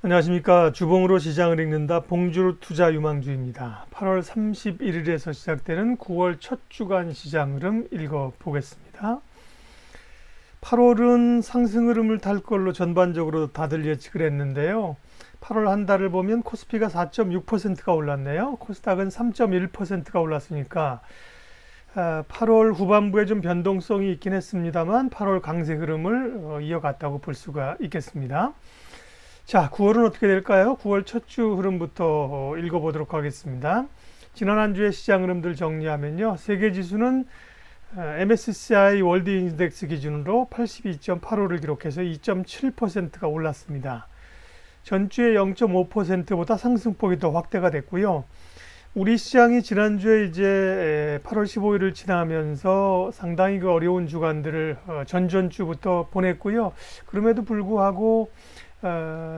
안녕하십니까. 주봉으로 시장을 읽는다. 봉주로 투자 유망주입니다. 8월 31일에서 시작되는 9월 첫 주간 시장 흐름 읽어보겠습니다. 8월은 상승 흐름을 탈 걸로 전반적으로 다들 예측을 했는데요. 8월 한 달을 보면 코스피가 4.6%가 올랐네요. 코스닥은 3.1%가 올랐으니까 8월 후반부에 좀 변동성이 있긴 했습니다만 8월 강세 흐름을 이어갔다고 볼 수가 있겠습니다. 자, 9월은 어떻게 될까요? 9월 첫 주 흐름부터 읽어보도록 하겠습니다. 지난 한 주의 시장 흐름들 정리하면요. 세계 지수는 MSCI 월드 인덱스 기준으로 82.85를 기록해서 2.7%가 올랐습니다. 전주의 0.5%보다 상승폭이 더 확대가 됐고요. 우리 시장이 지난주에 이제 8월 15일을 지나면서 상당히 어려운 주간들을 전전주부터 보냈고요. 그럼에도 불구하고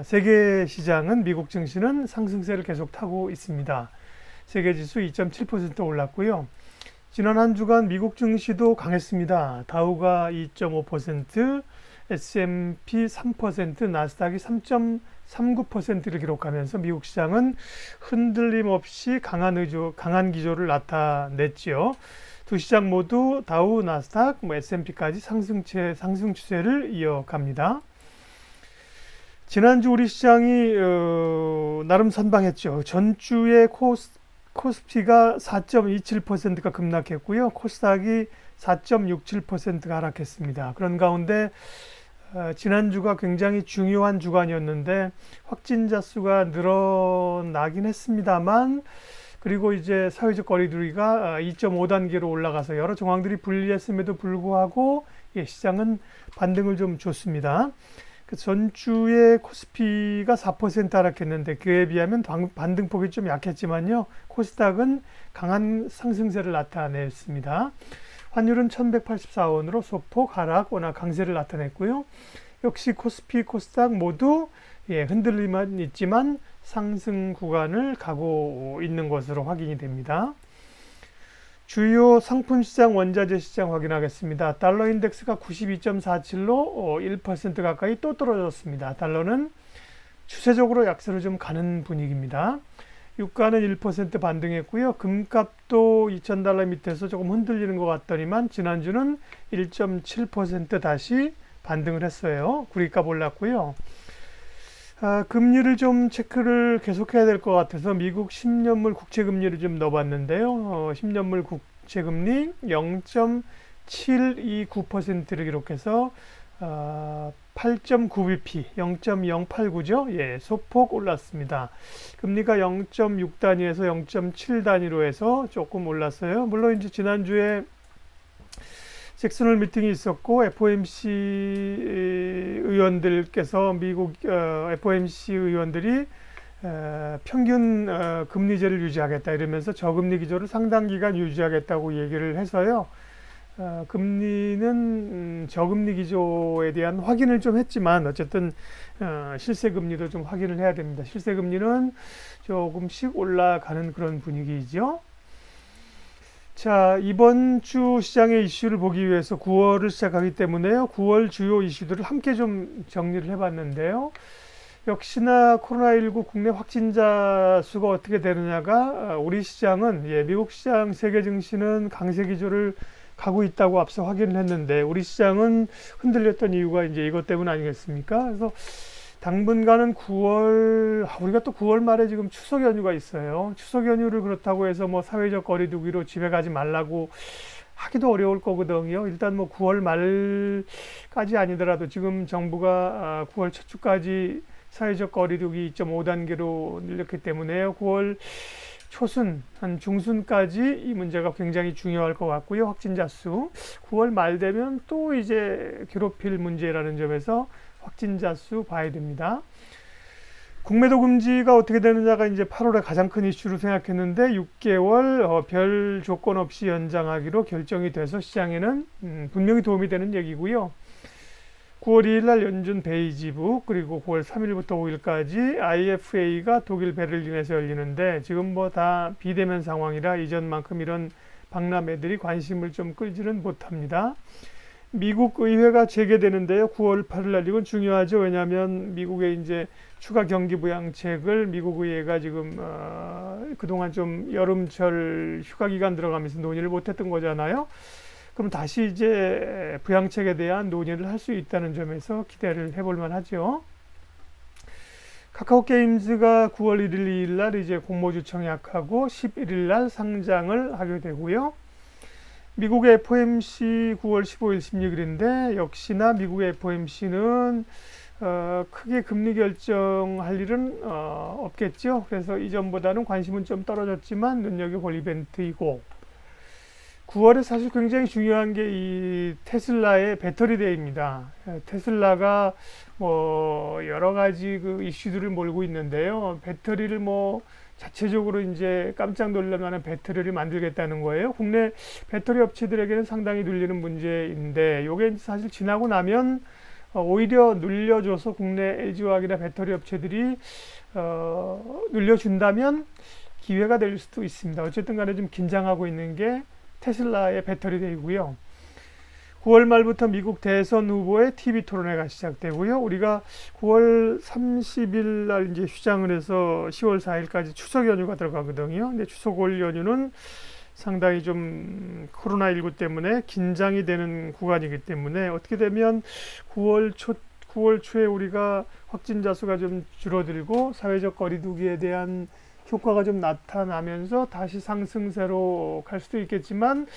세계 시장은 미국 증시는 상승세를 계속 타고 있습니다. 세계 지수 2.7% 올랐고요. 지난 한 주간 미국 증시도 강했습니다. 다우가 2.5%, S&P 3%, 나스닥이 3.39%를 기록하면서 미국 시장은 흔들림 없이 강한 기조를 나타냈지요. 두 시장 모두 다우, 나스닥, S&P까지 상승 추세를 이어갑니다. 지난주 우리 시장이 나름 선방했죠. 전주에 코스피가 4.27%가 급락했고요. 코스닥이 4.67%가 하락했습니다. 그런 가운데 지난주가 굉장히 중요한 주간이었는데 확진자 수가 늘어나긴 했습니다만, 그리고 이제 사회적 거리두기가 2.5단계로 올라가서 여러 정황들이 불리했음에도 불구하고 시장은 반등을 좀 줬습니다. 그 전주에 코스피가 4% 하락했는데 그에 비하면 반등폭이 좀 약했지만요. 코스닥은 강한 상승세를 나타냈습니다. 환율은 1184원으로 소폭 하락, 원화 강세를 나타냈고요. 역시 코스피, 코스닥 모두 흔들림은 있지만 상승 구간을 가고 있는 것으로 확인이 됩니다. 주요 상품 시장, 원자재 시장 확인하겠습니다. 달러 인덱스가 92.47로 1% 가까이 또 떨어졌습니다. 달러는 추세적으로 약세로 좀 가는 분위기입니다. 유가는 1% 반등했고요. 금값도 2,000달러 밑에서 조금 흔들리는 것 같더니만 지난주는 1.7% 다시 반등을 했어요. 구리값 올랐고요. 금리를 좀 체크를 계속해야 될 것 같아서 미국 10년물 국채금리를 좀 넣어봤는데요. 10년물 국채금리 0.729%를 기록해서 8.9bp, 0.089죠. 예, 소폭 올랐습니다. 금리가 0.6 단위에서 0.7 단위로 해서 조금 올랐어요. 물론 이제 지난주에 잭슨홀 미팅이 있었고 FOMC 의원들께서 미국 FOMC 의원들이 평균 금리제를 유지하겠다 이러면서 저금리 기조를 상당 기간 유지하겠다고 얘기를 해서요. 금리는 저금리 기조에 대한 확인을 좀 했지만 어쨌든 실세 금리도 좀 확인을 해야 됩니다. 실세 금리는 조금씩 올라가는 그런 분위기죠. 자, 이번 주 시장의 이슈를 보기 위해서 9월을 시작하기 때문에요. 9월 주요 이슈들을 함께 좀 정리를 해봤는데요. 역시나 코로나19 국내 확진자 수가 어떻게 되느냐가 우리 시장은 미국 시장, 세계 증시는 강세 기조를 가고 있다고 앞서 확인을 했는데 우리 시장은 흔들렸던 이유가 이제 이것 때문 아니겠습니까? 그래서 당분간은 9월, 우리가 또 9월 말에 지금 추석 연휴가 있어요. 추석 연휴를 그렇다고 해서 뭐 사회적 거리두기로 집에 가지 말라고 하기도 어려울 거거든요. 일단 뭐 9월 말까지 아니더라도 지금 정부가 9월 첫 주까지 사회적 거리두기 2.5단계로 늘렸기 때문에요. 9월 초순, 한 중순까지 이 문제가 굉장히 중요할 것 같고요. 확진자 수. 9월 말 되면 또 이제 괴롭힐 문제라는 점에서 확진자 수 봐야 됩니다. 공매도 금지가 어떻게 되느냐가 이제 8월에 가장 큰 이슈로 생각했는데 6개월 별 조건 없이 연장하기로 결정이 돼서 시장에는 분명히 도움이 되는 얘기고요. 9월 2일 날 연준 베이지북, 그리고 9월 3일부터 5일까지 IFA가 독일 베를린에서 열리는데 지금 뭐 다 비대면 상황이라 이전만큼 이런 박람회들이 관심을 좀 끌지는 못합니다. 미국 의회가 재개되는데요. 9월 8일 날 이건 중요하죠. 왜냐하면 미국의 이제 추가 경기 부양책을 미국 의회가 지금 그동안 좀 여름철 휴가 기간 들어가면서 논의를 못했던 거잖아요. 그럼 다시 이제 부양책에 대한 논의를 할 수 있다는 점에서 기대를 해볼 만하죠. 카카오 게임즈가 9월 1일, 2일 날 이제 공모주 청약하고 11일 날 상장을 하게 되고요. 미국의 FOMC 9월 15일, 16일인데 역시나 미국의 FOMC는 크게 금리 결정할 일은 없겠죠. 그래서 이전보다는 관심은 좀 떨어졌지만 눈여겨볼 이벤트이고 9월에 사실 굉장히 중요한 게 이 테슬라의 배터리 데이입니다. 테슬라가 뭐 여러 가지 그 이슈들을 몰고 있는데요. 배터리를 뭐 자체적으로 이제 깜짝 놀랄 만한 배터리를 만들겠다는 거예요. 국내 배터리 업체들에게는 상당히 눌리는 문제인데, 요게 사실 지나고 나면 오히려 눌려줘서 국내 LG화학이나 배터리 업체들이 눌려준다면 기회가 될 수도 있습니다. 어쨌든 간에 좀 긴장하고 있는 게 테슬라의 배터리 데이고요. 9월 말부터 미국 대선 후보의 TV 토론회가 시작되고요. 우리가 9월 30일 날 이제 휴장을 해서 10월 4일까지 추석 연휴가 들어가거든요. 근데 추석월 연휴는 상당히 좀 코로나19 때문에 긴장이 되는 구간이기 때문에 어떻게 되면 9월 초에 우리가 확진자 수가 좀 줄어들고 사회적 거리두기에 대한 효과가 좀 나타나면서 다시 상승세로 갈 수도 있겠지만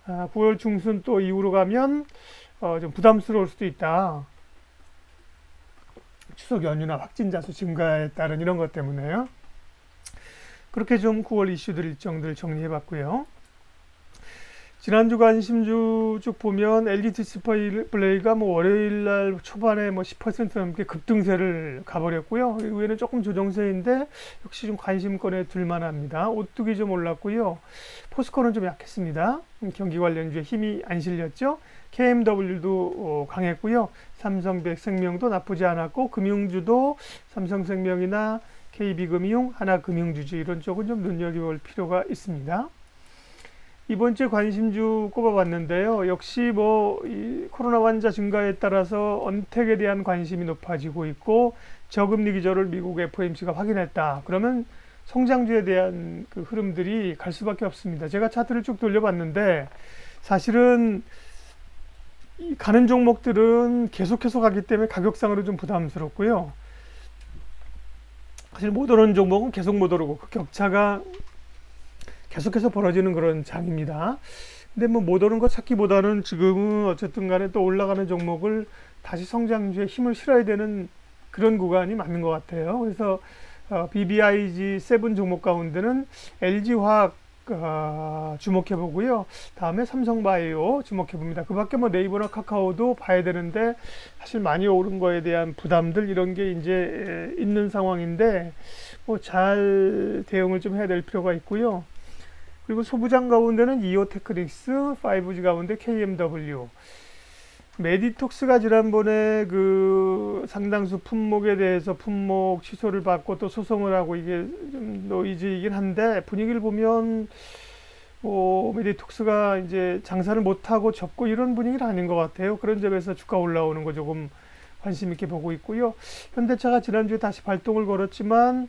9월 중순 또 이후로 가면 좀 부담스러울 수도 있다. 추석 연휴나 확진자 수 증가에 따른 이런 것 때문에요. 그렇게 좀 9월 이슈들 일정들 정리해봤고요. 지난주 관심주 쭉 보면 LG 디스플레이가 뭐 월요일 날 초반에 뭐 10% 넘게 급등세를 가버렸고요. 이후에는 조금 조정세인데 역시 좀 관심권에 둘만합니다. 오뚜기 좀 올랐고요. 포스코는 좀 약했습니다. 경기 관련주에 힘이 안 실렸죠. KMW도 강했고요. 삼성백생명도 나쁘지 않았고 금융주도 삼성생명이나 KB금융, 하나금융주주 이런 쪽은 좀 눈여겨볼 필요가 있습니다. 이번 주에 관심주 꼽아봤는데요. 역시 뭐 이 코로나 환자 증가에 따라서 언택에 대한 관심이 높아지고 있고 저금리 기조를 미국 FOMC가 확인했다. 그러면 성장주에 대한 그 흐름들이 갈 수밖에 없습니다. 제가 차트를 쭉 돌려봤는데 사실은 가는 종목들은 계속해서 가기 때문에 가격상으로 좀 부담스럽고요. 사실 못 오르는 종목은 계속 못 오르고 그 격차가 계속해서 벌어지는 그런 장입니다. 근데 뭐 못 오른 거 찾기보다는 지금은 어쨌든 간에 또 올라가는 종목을 다시 성장주에 힘을 실어야 되는 그런 구간이 맞는 것 같아요. 그래서 BBIG 7 종목 가운데는 LG화학 주목해 보고요. 다음에 삼성바이오 주목해 봅니다. 그 밖에 뭐 네이버나 카카오도 봐야 되는데 사실 많이 오른 거에 대한 부담들 이런 게 이제 있는 상황인데 뭐 잘 대응을 좀 해야 될 필요가 있고요. 그리고 소부장 가운데는 이오테크닉스, 5G 가운데 KMW, 메디톡스가 지난번에 그 상당수 품목에 대해서 품목 취소를 받고 또 소송을 하고 이게 좀 노이즈이긴 한데 분위기를 보면 뭐 메디톡스가 이제 장사를 못하고 접고 이런 분위기는 아닌 것 같아요. 그런 점에서 주가 올라오는 거 조금 관심 있게 보고 있고요. 현대차가 지난주에 다시 발동을 걸었지만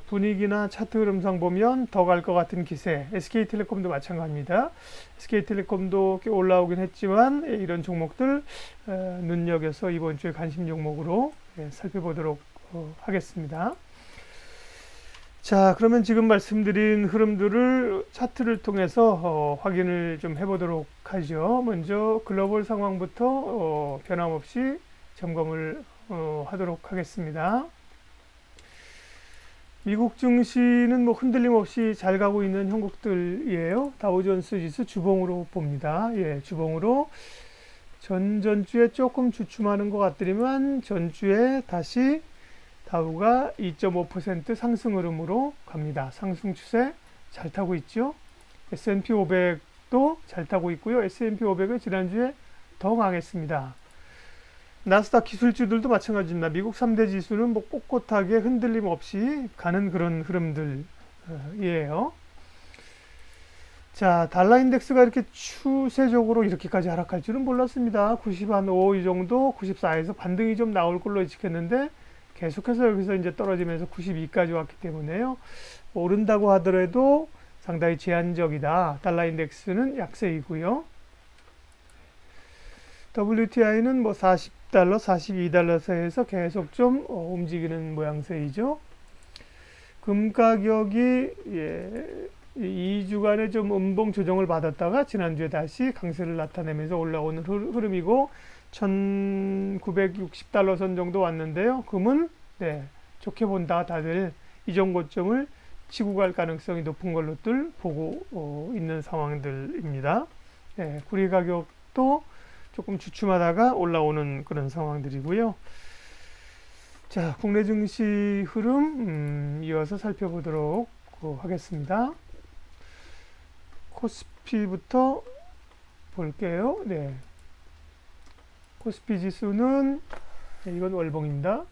분위기나 차트 흐름상 보면 더 갈 것 같은 기세. SK텔레콤도 마찬가지입니다. SK텔레콤도 꽤 올라오긴 했지만 이런 종목들 눈여겨서 이번 주에 관심 종목으로 살펴보도록 하겠습니다. 자, 그러면 지금 말씀드린 흐름들을 차트를 통해서 확인을 좀 해보도록 하죠. 먼저 글로벌 상황부터 변함없이 점검을 하도록 하겠습니다. 미국 증시는 뭐 흔들림 없이 잘 가고 있는 형국들이에요. 다우존스 지수 주봉으로 봅니다. 예, 주봉으로 전주에 조금 주춤하는 것 같더니만 전주에 다시 다우가 2.5% 상승 흐름으로 갑니다. 상승 추세 잘 타고 있죠. S&P 500도 잘 타고 있고요. S&P 500은 지난주에 더 강했습니다. 나스닥 기술주들도 마찬가지입니다. 미국 3대 지수는 뭐 꼿꼿하게 흔들림 없이 가는 그런 흐름들이에요. 자, 달러 인덱스가 이렇게 추세적으로 이렇게까지 하락할 줄은 몰랐습니다. 90한5 이 정도, 94에서 반등이 좀 나올 걸로 예측했는데 계속해서 여기서 이제 떨어지면서 92까지 왔기 때문에요. 오른다고 하더라도 상당히 제한적이다. 달러 인덱스는 약세이고요. WTI는 뭐 40달러, 42달러 사이에서 계속 좀 움직이는 모양새이죠. 금 가격이 2주간의 좀 음봉 조정을 받았다가 지난주에 다시 강세를 나타내면서 올라오는 흐름이고 1960달러 선 정도 왔는데요. 금은 좋게 본다. 다들 이전 고점을 치고 갈 가능성이 높은 걸로들 보고 있는 상황들입니다. 구리 가격도 조금 주춤하다가 올라오는 그런 상황들이고요. 자, 국내 증시 흐름 이어서 살펴보도록 하겠습니다. 코스피부터 볼게요. 코스피 지수는 이건 월봉입니다.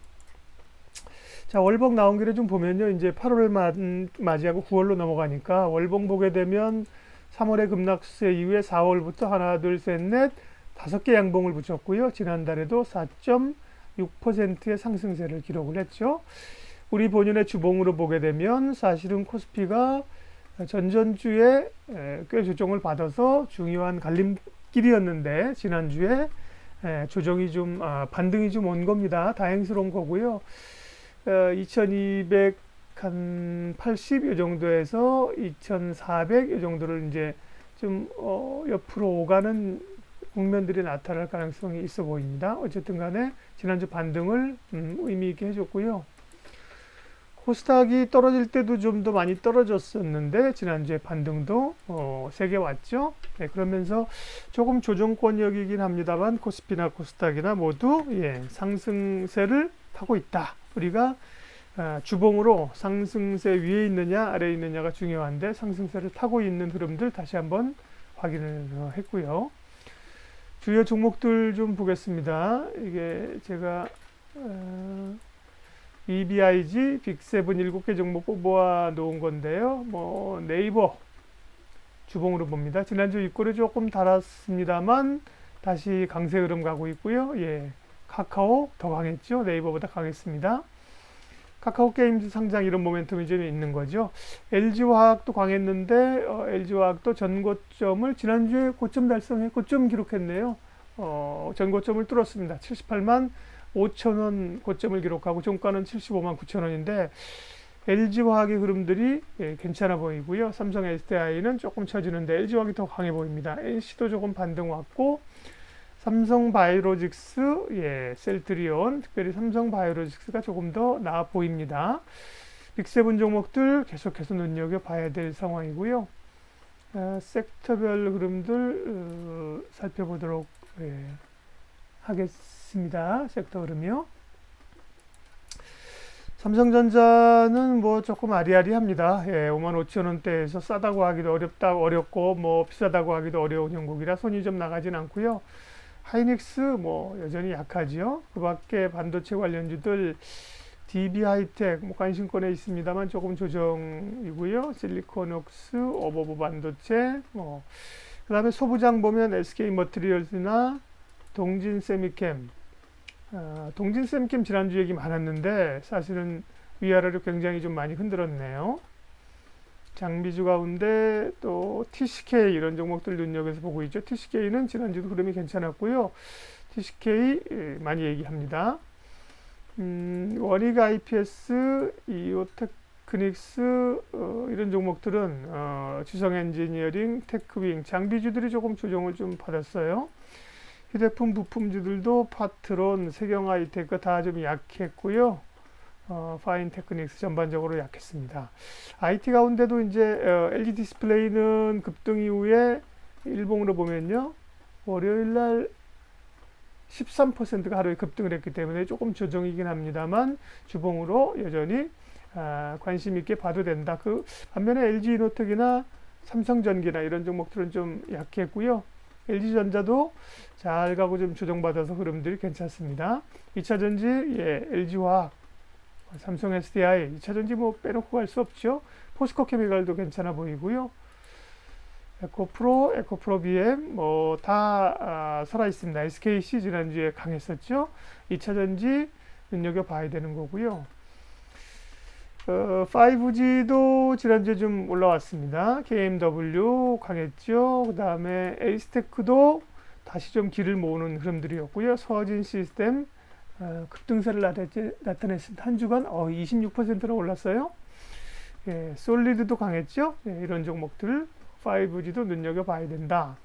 자, 월봉 나온 길에 좀 보면요. 이제 8월 맞이하고 9월로 넘어가니까 월봉 보게 되면 3월의 급락세 이후에 4월부터 하나, 둘, 셋, 넷, 5개 양봉을 붙였고요. 지난달에도 4.6%의 상승세를 기록을 했죠. 우리 본연의 주봉으로 보게 되면 사실은 코스피가 전전주에 꽤 조정을 받아서 중요한 갈림길이었는데 지난주에 조정이 좀 반등이 좀 온 겁니다. 다행스러운 거고요. 2280 이 정도에서 2400 이 정도를 이제 좀 옆으로 오가는 국면들이 나타날 가능성이 있어 보입니다. 어쨌든 간에 지난주 반등을 의미 있게 해줬고요. 코스닥이 떨어질 때도 좀 더 많이 떨어졌었는데 지난주에 반등도 세게 왔죠. 그러면서 조금 조정권역이긴 합니다만 코스피나 코스닥이나 모두 상승세를 타고 있다. 우리가 주봉으로 상승세 위에 있느냐 아래에 있느냐가 중요한데 상승세를 타고 있는 흐름들 다시 한번 확인을 했고요. 주요 종목들 좀 보겠습니다. 이게 제가 EBIG 빅7 7개 종목 뽑아 놓은 건데요. 뭐 네이버 주봉으로 봅니다. 지난주 입꼬리 조금 달았습니다만 다시 강세 흐름 가고 있고요. 카카오 더 강했죠. 네이버보다 강했습니다. 카카오 게임즈 상장 이런 모멘텀이 좀 있는 거죠. LG화학도 강했는데 LG화학도 전고점을 지난주에 고점 달성해 고점 기록했네요. 전고점을 뚫었습니다. 78만 5천원 고점을 기록하고 종가는 75만 9천원인데 LG화학의 흐름들이 괜찮아 보이고요. 삼성 SDI는 조금 처지는데 LG화학이 더 강해 보입니다. NC도 조금 반등 왔고 삼성바이오로직스, 셀트리온, 특별히 삼성바이오로직스가 조금 더 나아 보입니다. 빅7 종목들 계속해서 눈여겨봐야 될 상황이고요. 섹터별 흐름들 살펴보도록 하겠습니다. 섹터 흐름이요. 삼성전자는 뭐 조금 아리아리합니다. 55,000원대에서 싸다고 하기도 어렵고 뭐 비싸다고 하기도 어려운 형국이라 손이 좀 나가진 않고요. 하이닉스 뭐 여전히 약하지요. 그 밖에 반도체 관련주들 DB 하이텍 뭐 관심권에 있습니다만 조금 조정이고요. 실리콘웍스, 어버브 반도체 그 다음에 소부장 보면 SK 머티리얼스나 동진 세미캠 동진 세미캠 지난주 얘기 많았는데 사실은 위아래로 굉장히 좀 많이 흔들었네요. 장비주 가운데 또 TCK 이런 종목들 눈여겨서 보고 있죠. TCK는 지난주도 흐름이 괜찮았고요. TCK 많이 얘기합니다. 원익 IPS, 이오테크닉스 이런 종목들은 주성 엔지니어링, 테크윙 장비주들이 조금 조정을 좀 받았어요. 휴대폰 부품주들도 파트론, 세경 하이테크 다 좀 약했고요. 파인 테크닉스 전반적으로 약했습니다. IT 가운데도 이제 LG 디스플레이는 급등 이후에 일봉으로 보면요. 월요일 날 13%가 하루에 급등을 했기 때문에 조금 조정이긴 합니다만 주봉으로 여전히 관심 있게 봐도 된다. 그 반면에 LG이노텍이나 삼성전기나 이런 종목들은 좀 약했고요. LG전자도 잘 가고 좀 조정받아서 흐름들이 괜찮습니다. 2차전지 LG화학, 삼성 SDI, 2차전지 뭐 빼놓고 갈 수 없죠. 포스코 케미칼도 괜찮아 보이고요. 에코프로, 에코프로 BM 뭐 다 살아 있습니다. SKC 지난주에 강했었죠. 2차전지 눈여겨봐야 되는 거고요. 5G도 지난주에 좀 올라왔습니다. KMW 강했죠. 그 다음에 에이스테크도 다시 좀 길을 모으는 흐름들이었고요. 서진 시스템 급등세를 나타냈습니다. 한 주간 26%나 올랐어요. 예, 솔리드도 강했죠. 예, 이런 종목들 5G도 눈여겨봐야 된다.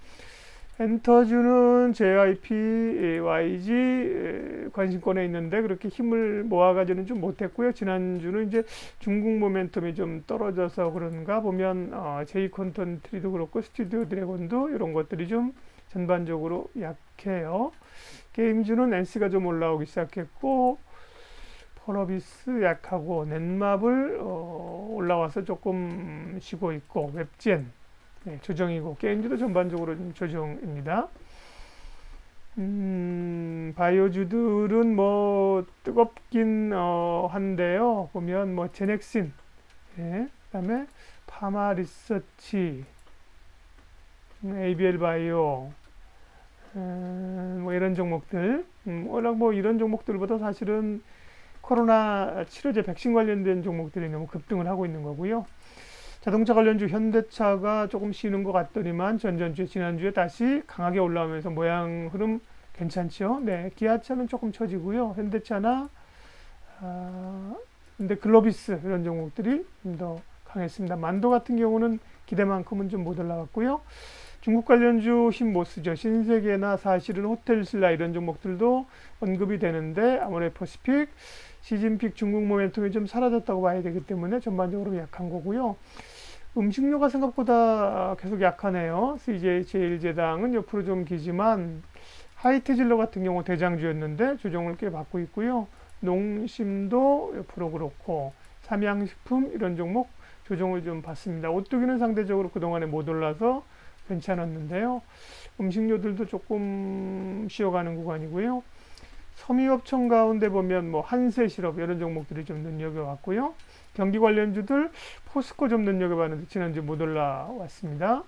엔터주는 JYP, YG 관심권에 있는데 그렇게 힘을 모아가지는 좀 못했고요. 지난주는 이제 중국 모멘텀이 좀 떨어져서 그런가 보면 제이컨텐트리도 그렇고 스튜디오 드래곤도 이런 것들이 좀 전반적으로 약해요. 게임주는 NC가 좀 올라오기 시작했고 펄어비스 약하고 넷마블 올라와서 조금 쉬고 있고 웹젠 조정이고 게임주도 전반적으로 좀 조정입니다. 바이오주들은 뭐 뜨겁긴 한데요. 보면 뭐 제넥신, 그다음에 파마 리서치, ABL 바이오, 뭐 이런 종목들, 워낙 뭐 이런 종목들보다 사실은 코로나 치료제 백신 관련된 종목들이 너무 급등을 하고 있는 거고요. 자동차 관련주 현대차가 조금 쉬는 것 같더니만 전전주에 지난주에 다시 강하게 올라오면서 모양 흐름 괜찮죠. 네, 기아차는 조금 처지고요. 현대차나 근데 글로비스 이런 종목들이 좀 더 강했습니다. 만도 같은 경우는 기대만큼은 좀 못 올라왔고요. 중국 관련주 힘 못 쓰죠. 신세계나 사실은 호텔신라 이런 종목들도 언급이 되는데 아모레퍼시픽, 시진픽 중국 모멘텀이 좀 사라졌다고 봐야 되기 때문에 전반적으로 약한 거고요. 음식료가 생각보다 계속 약하네요. CJ 제일제당은 옆으로 좀 기지만 하이테질러 같은 경우 대장주였는데 조정을 꽤 받고 있고요. 농심도 옆으로 그렇고 삼양식품 이런 종목 조정을 좀 받습니다. 오뚜기는 상대적으로 그동안에 못 올라서 괜찮았는데요. 음식료들도 조금 쉬어가는 구간이고요. 섬유업종 가운데 보면 뭐 한세실업 이런 종목들이 좀 눈여겨봤고요. 경기 관련주들 포스코 좀 눈여겨봤는데 지난주 못 올라왔습니다.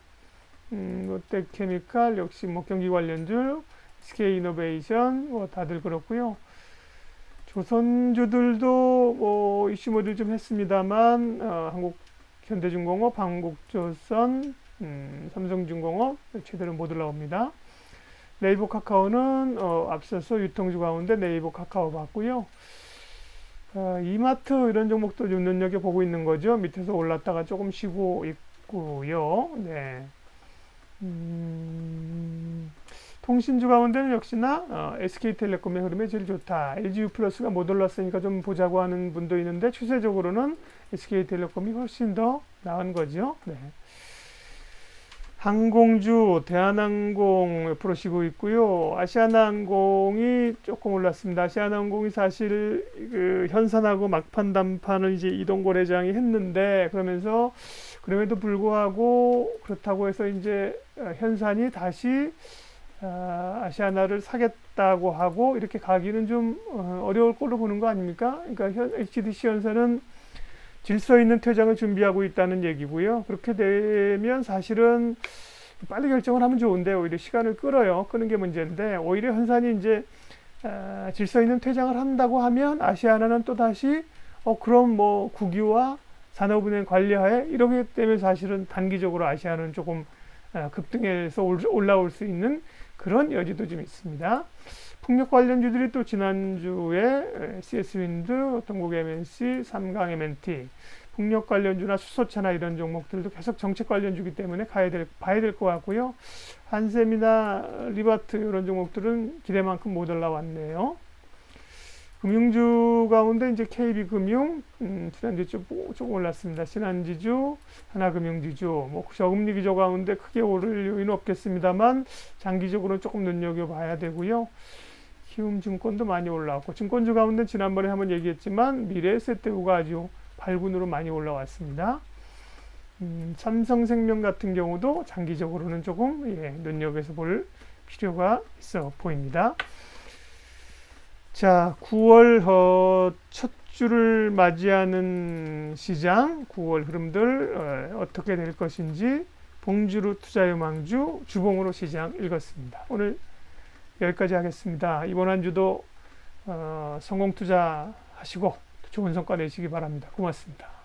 롯데케미칼 역시 뭐 경기 관련주, SK이노베이션 뭐 다들 그렇고요. 조선주들도 뭐 이슈모들 좀 했습니다만 한국 현대중공업, 한국조선, 삼성중공업 제대로 못 올라옵니다. 네이버 카카오는 앞서서 유통주 가운데 네이버 카카오 봤고요. 이마트 이런 종목도 좀 눈여겨보고 있는 거죠. 밑에서 올랐다가 조금 쉬고 있고요. 네. 통신주 가운데는 역시나 SK텔레콤의 흐름이 제일 좋다. LGU 플러스가 못 올랐으니까 좀 보자고 하는 분도 있는데 추세적으로는 SK텔레콤이 훨씬 더 나은 거죠. 네. 항공주 대한항공 옆으로 쉬고 있고요. 아시아나항공이 조금 올랐습니다. 아시아나항공이 사실 그 현산하고 막판 단판을 이제 이동거래장이 했는데 그러면서 그럼에도 불구하고 그렇다고 해서 이제 현산이 다시 아시아나를 사겠다고 하고 이렇게 가기는 좀 어려울 걸로 보는 거 아닙니까? 그러니까 HDC 현산은 질서 있는 퇴장을 준비하고 있다는 얘기고요. 그렇게 되면 사실은 빨리 결정을 하면 좋은데 오히려 시간을 끌어요. 끄는 게 문제인데 오히려 현산이 이제 질서 있는 퇴장을 한다고 하면 아시아나는 또 다시 그럼 뭐 국유와 산업은행 관리하에 이렇게 되면 사실은 단기적으로 아시아는 조금 급등해서 올라올 수 있는 그런 여지도 좀 있습니다. 풍력 관련주들이 또 지난주에 CS윈드, 동국 MNC, 삼강 MNT, 풍력 관련주나 수소차나 이런 종목들도 계속 정책 관련주기 때문에 봐야 될 것 같고요. 한샘이나 리바트 이런 종목들은 기대만큼 못 올라왔네요. 금융주 가운데 이제 KB금융, 지난주에 조금 올랐습니다. 신한지주, 하나금융지주, 뭐 저금리 기조 가운데 크게 오를 요인은 없겠습니다만 장기적으로 조금 눈여겨봐야 되고요. 키움증권도 많이 올라왔고 증권주 가운데 지난번에 한번 얘기했지만 미래에셋대우가 아주 발군으로 많이 올라왔습니다. 삼성생명 같은 경우도 장기적으로는 조금 눈여겨서 볼 필요가 있어 보입니다. 자, 9월 첫 주를 맞이하는 시장 9월 흐름들 어떻게 될 것인지 봉주루 투자유망주 주봉으로 시장 읽었습니다. 오늘 여기까지 하겠습니다. 이번 한 주도 성공 투자하시고 좋은 성과 내시기 바랍니다. 고맙습니다.